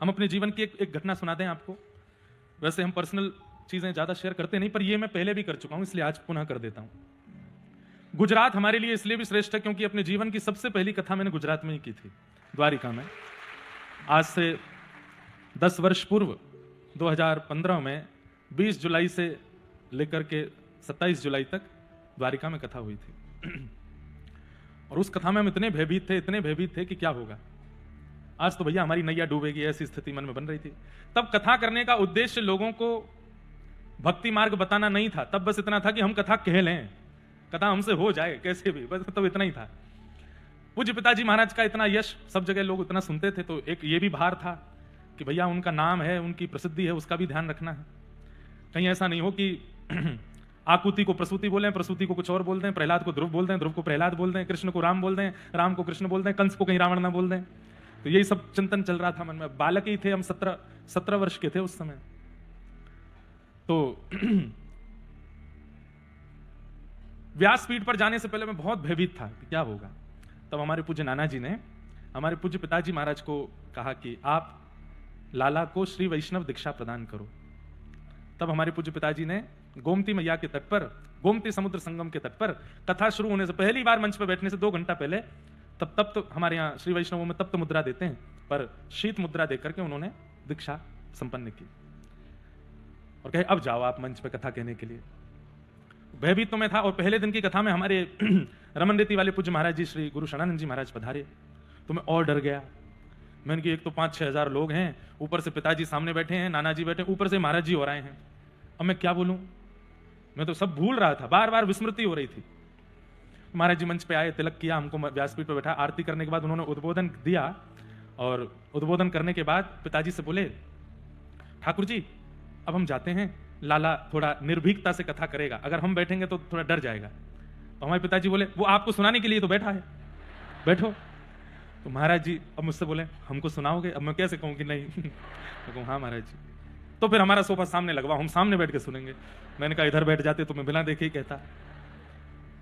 हम अपने जीवन की एक घटना सुना दें आपको। वैसे हम पर्सनल चीजें ज्यादा शेयर करते नहीं, पर ये मैं पहले भी कर चुका हूं, इसलिए आज पुनः कर देता हूं। गुजरात हमारे लिए इसलिए भी श्रेष्ठ है क्योंकि अपने जीवन की सबसे पहली कथा मैंने गुजरात में ही की थी, द्वारिका में। आज से 10 वर्ष पूर्व 2015 में 20 जुलाई से लेकर के 27 जुलाई तक द्वारिका में कथा हुई थी। और उस कथा में हम इतने भयभीत थे कि क्या होगा, आज तो भैया हमारी नैया डूबेगी, ऐसी स्थिति मन में बन रही थी। तब कथा करने का उद्देश्य लोगों को भक्ति मार्ग बताना नहीं था, तब बस इतना था कि हम कथा कह लें, कथा हमसे हो जाए कैसे भी, बस तब इतना ही था। पूज्य पिताजी महाराज का इतना यश, सब जगह लोग इतना सुनते थे, तो एक ये भी भार था कि भैया उनका नाम है, उनकी प्रसिद्धि है, उसका भी ध्यान रखना है। कहीं ऐसा नहीं हो कि आकुति को प्रसूति बोलें, प्रसूति को कुछ और बोल दें, प्रहलाद को ध्रुव बोल दें, ध्रुव को प्रहलाद बोल दें, कृष्ण को राम बोल दें, राम को कृष्ण बोल दें, कंस को कहीं रावण ना बोल दें। तो यही सब चिंतन चल रहा था मन में। बालक ही थे हम, 17 वर्ष के थे उस समय। तो व्यासपीठ पर जाने से पहले मैं बहुत भयभीत था कि क्या होगा। तब हमारे पूज्य नाना जी ने हमारे पूज्य पिताजी महाराज को कहा कि आप लाला को श्री वैष्णव दीक्षा प्रदान करो। तब हमारे पूज्य पिताजी ने गोमती मैया के तट पर, गोमती समुद्र संगम के तट पर, कथा शुरू होने से पहली बार मंच पर बैठने से 2 घंटा पहले, तब तो हमारे यहाँ श्री वैष्णवों में तप्त मुद्रा देते हैं, पर शीत मुद्रा देकर के उन्होंने दीक्षा संपन्न की और कहे अब जाओ आप मंच पे कथा कहने के लिए। भयभीत तो मैं था। और पहले दिन की कथा में हमारे रमन रीति वाले पूज्य महाराज जी श्री गुरु शरणानंद जी महाराज पधारे, तो मैं और डर गया। मैंने कि एक तो 5-6 हजार लोग हैं, ऊपर से पिताजी सामने बैठे हैं, नाना जी बैठे, ऊपर से महाराज जी हो रहे हैं, अब मैं क्या बोलूं। मैं तो सब भूल रहा था, बार बार विस्मृति हो रही थी। महाराज जी मंच पे आए, तिलक किया, हमको व्यासपीठ पे बैठा, आरती करने के बाद उन्होंने उद्बोधन दिया। और उद्बोधन करने के बाद पिताजी से बोले, ठाकुर जी अब हम जाते हैं, लाला थोड़ा निर्भीकता से कथा करेगा, अगर हम बैठेंगे तो थोड़ा डर जाएगा। तो हमारे पिताजी बोले, वो आपको सुनाने के लिए तो बैठा है, बैठो। तो महाराज जी अब मुझसे बोले, हमको सुनाओगे? अब मैं कैसे कहूं कि नहीं। मैं कहूं हाँ महाराज जी। तो फिर हमारा सोफा सामने लगवा, हम सामने बैठ के सुनेंगे। मैंने कहा इधर बैठ जाते तो मैं बिना देखे ही कहता।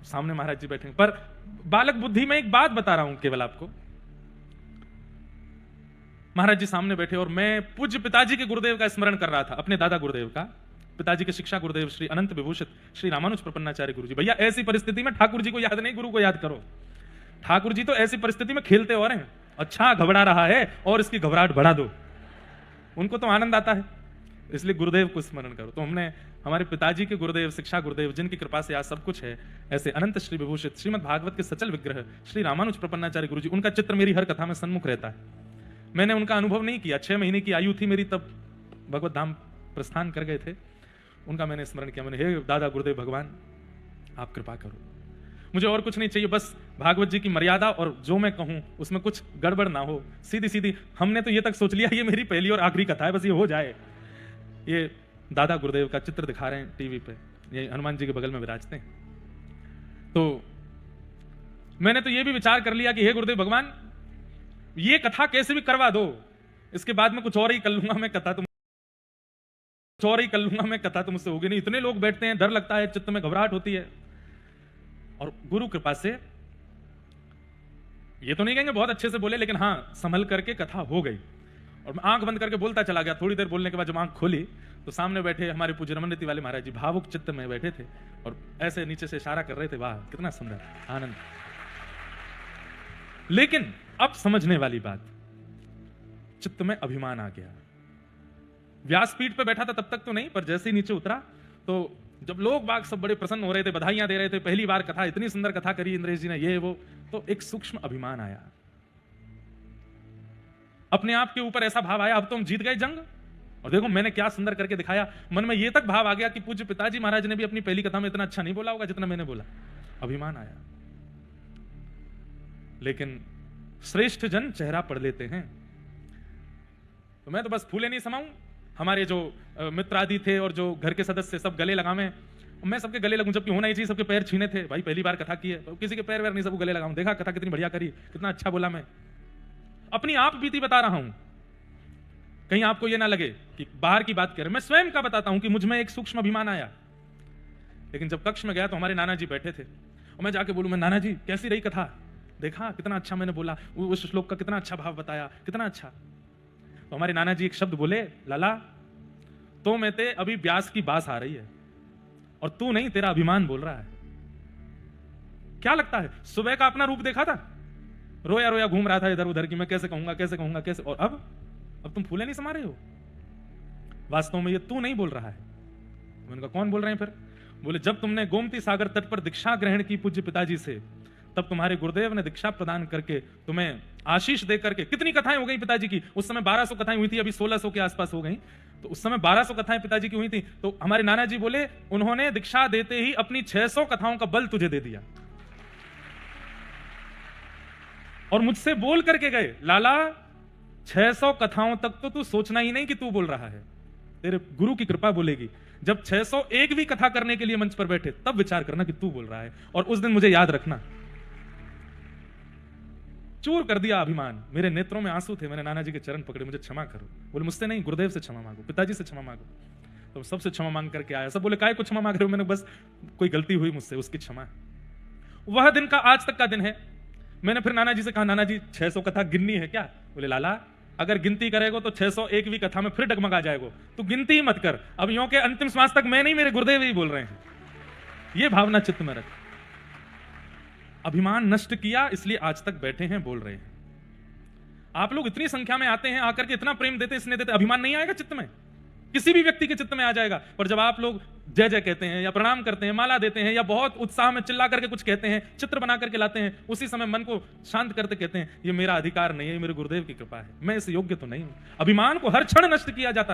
सामने महाराज जी बैठे। पर बालक बुद्धि में एक बात बता रहा हूं केवल आपको। महाराज जी सामने बैठे और मैं पूज्य पिताजी के गुरुदेव का स्मरण कर रहा था, अपने दादा गुरुदेव का, पिताजी के शिक्षा गुरुदेव श्री अनंत विभूषित श्री रामानुज प्रपन्नाचार्य गुरु जी। भैया ऐसी परिस्थिति में ठाकुर जी को याद नहीं, गुरु को याद करो। ठाकुर जी तो ऐसी परिस्थिति में खेलते हो रहे हैं, अच्छा घबरा रहा है और इसकी घबराहट बढ़ा दो, उनको तो आनंद आता है, इसलिए गुरुदेव को स्मरण करो। तो हमने हमारे पिताजी के गुरुदेव, शिक्षा गुरुदेव, जिनकी कृपा से आज सब कुछ है, ऐसे अनंत श्री विभूषित श्रीमद् भागवत के सचल विग्रह श्री रामानुज प्रपन्नाचार्य गुरु जी, उनका चित्र मेरी हर कथा में सन्मुख रहता है। मैंने उनका अनुभव नहीं किया, 6 महीने की आयु थी मेरी, तब भगवत धाम प्रस्थान कर गए थे। उनका मैंने स्मरण किया, मैंने हे दादा गुरुदेव भगवान आप कृपा करो, मुझे और कुछ नहीं चाहिए, बस भागवत जी की मर्यादा और जो मैं कहूं उसमें कुछ गड़बड़ ना हो, सीधी सीधी। हमने तो ये तक सोच लिया ये मेरी पहली और आखिरी कथा है, बस ये हो जाए। ये दादा गुरुदेव का चित्र दिखा रहे हैं टीवी पे, ये हनुमान जी के बगल में विराजते हैं। तो मैंने तो ये भी विचार कर लिया कि हे गुरुदेव भगवान ये कथा कैसे भी करवा दो, इसके बाद में कुछ और ही कर लूंगा मैं कथा, तुम कुछ और ही कर लूंगा मैं कथा, तुमसे होगी नहीं। इतने लोग बैठते हैं, डर लगता है, चित्त में घबराहट होती है। और गुरु कृपा से, ये तो नहीं कहेंगे बहुत अच्छे से बोले, लेकिन हाँ संभल करके कथा हो गई। और मैं आंख बंद करके बोलता चला गया। थोड़ी देर बोलने के बाद जब आंख खोली तो सामने बैठे हमारे पूज्य रमन रीति वाले महाराज जी भावुक चित्त में बैठे थे और ऐसे नीचे से इशारा कर रहे थे, वाह कितना सुंदर आनंद। लेकिन अब समझने वाली बात, चित्त में अभिमान आ गया। व्यासपीठ पे बैठा था तब तक तो नहीं, पर जैसे ही नीचे उतरा तो जब लोग बाग सब बड़े प्रसन्न हो रहे थे, बधाइयां दे रहे थे, पहली बार कथा, इतनी सुंदर कथा करी इंद्रेश जी ने, ये वो, तो एक सूक्ष्म अभिमान आया, अपने आप के ऊपर ऐसा भाव आया अब तो हम जीत गए जंग, और देखो मैंने क्या सुंदर करके दिखाया। मन में ये तक भाव आ गया कि पूज्य पिताजी महाराज ने भी अपनी पहली कथा में इतना अच्छा नहीं बोला होगा जितना मैंने बोला। अभिमान आया। लेकिन श्रेष्ठ जन चेहरा पढ़ लेते हैं, तो मैं तो बस फूले नहीं समाऊं। हमारे जो मित्र आदि थे और जो घर के सदस्य सब गले लगावे, मैं सबके गले लगूं, जबकि होना ही चाहिए, सबके पैर छीने थे। भाई पहली बार कथा की है, तो किसी के पैर वैर नहीं, सबको गले लगाऊं। देखा कथा कितनी बढ़िया करी, कितना अच्छा बोला। मैं अपनी आप बीती बता रहा हूं, कहीं आपको यह ना लगे कि बाहर की बात कर रहे, मैं स्वयं का बताता हूं कि मुझ में एक सूक्ष्म अभिमान आया। लेकिन जब कक्ष में गया तो हमारे नाना जी बैठे थे और मैं जाके बोलूं, मैं नाना जी कैसी रही कथा, देखा कितना अच्छा मैंने बोला, उस श्लोक का कितना अच्छा भाव बताया, कितना अच्छा। तो हमारे नाना जी एक शब्द बोले, लाला तो में ते अभी ब्यास की बास आ रही है और तू नहीं, तेरा अभिमान बोल रहा है। क्या लगता है, सुबह का अपना रूप देखा था, रोया रोया घूम रहा था इधर उधर की मैं कैसे कहूंगा कैसे कहूंगा कैसे, और अब तुम फूले नहीं समा रहे हो। वास्तव में ये तू नहीं बोल रहा है। मैंने कहा कौन बोल रहे हैं फिर? बोले जब तुमने गोमती सागर तट पर दीक्षा ग्रहण की पूज्य पिताजी से, तब तुम्हारे गुरुदेव ने दीक्षा प्रदान करके तुम्हें आशीष दे करके, कितनी कथाएं हो गई पिताजी की, उस समय 1200 कथाएं हुई थी, अभी 1600 के आसपास हो गई, तो उस समय 1200 कथाएं पिताजी की हुई थी। तो हमारे नाना जी बोले उन्होंने दीक्षा देते ही अपनी 600 कथाओं का बल तुझे दे दिया और मुझसे बोल करके गए, लाला 600 कथाओं तक तो तू सोचना ही नहीं कि तू बोल रहा है, तेरे गुरु की कृपा बोलेगी। जब 601 भी कथा करने के लिए मंच पर बैठे तब विचार करना कि तू बोल रहा है। और उस दिन मुझे याद रखना, चूर कर दिया अभिमान, मेरे नेत्रों में आंसू थे, मैंने नाना जी के चरण पकड़े, मुझे क्षमा करो। बोले मुझसे नहीं, गुरुदेव से क्षमा मांगो, पिताजी से क्षमा मांगो। तो सबसे क्षमा मांग करके आया। सब बोले काय को क्षमा मांग रहे हो? मैंने बस कोई गलती हुई मुझसे, उसकी क्षमा। वह दिन का आज तक का दिन है। मैंने फिर नाना जी से कहा, नाना जी 600 कथा गिननी है क्या? बोले लाला अगर गिनती करेगो तो 601वीं कथा में फिर डगमगा जाएगो, तू गिनती ही मत कर, अब यों के अंतिम श्वास तक मैं नहीं, मेरे गुरुदेव ही बोल रहे हैं। ये भावना चित्त में रख। अभिमान नष्ट किया, इसलिए आज तक बैठे हैं, बोल रहे हैं। आप लोग इतनी संख्या में आते हैं, आकर के इतना प्रेम देते, इसने देते, अभिमान नहीं आएगा चित्त में? किसी भी व्यक्ति के चित्त में आ जाएगा। पर जब आप लोग जय जय कहते हैं या प्रणाम करते हैं, माला देते हैं या बहुत उत्साह में चिल्ला करके कुछ कहते हैं, चित्र बना करके लाते हैं, उसी समय मन को शांत करते कहते हैं ये मेरा अधिकार नहीं है, ये मेरे गुरुदेव की कृपा है, मैं इस योग्य तो नहीं हूं। अभिमान को हर क्षण नष्ट किया जाता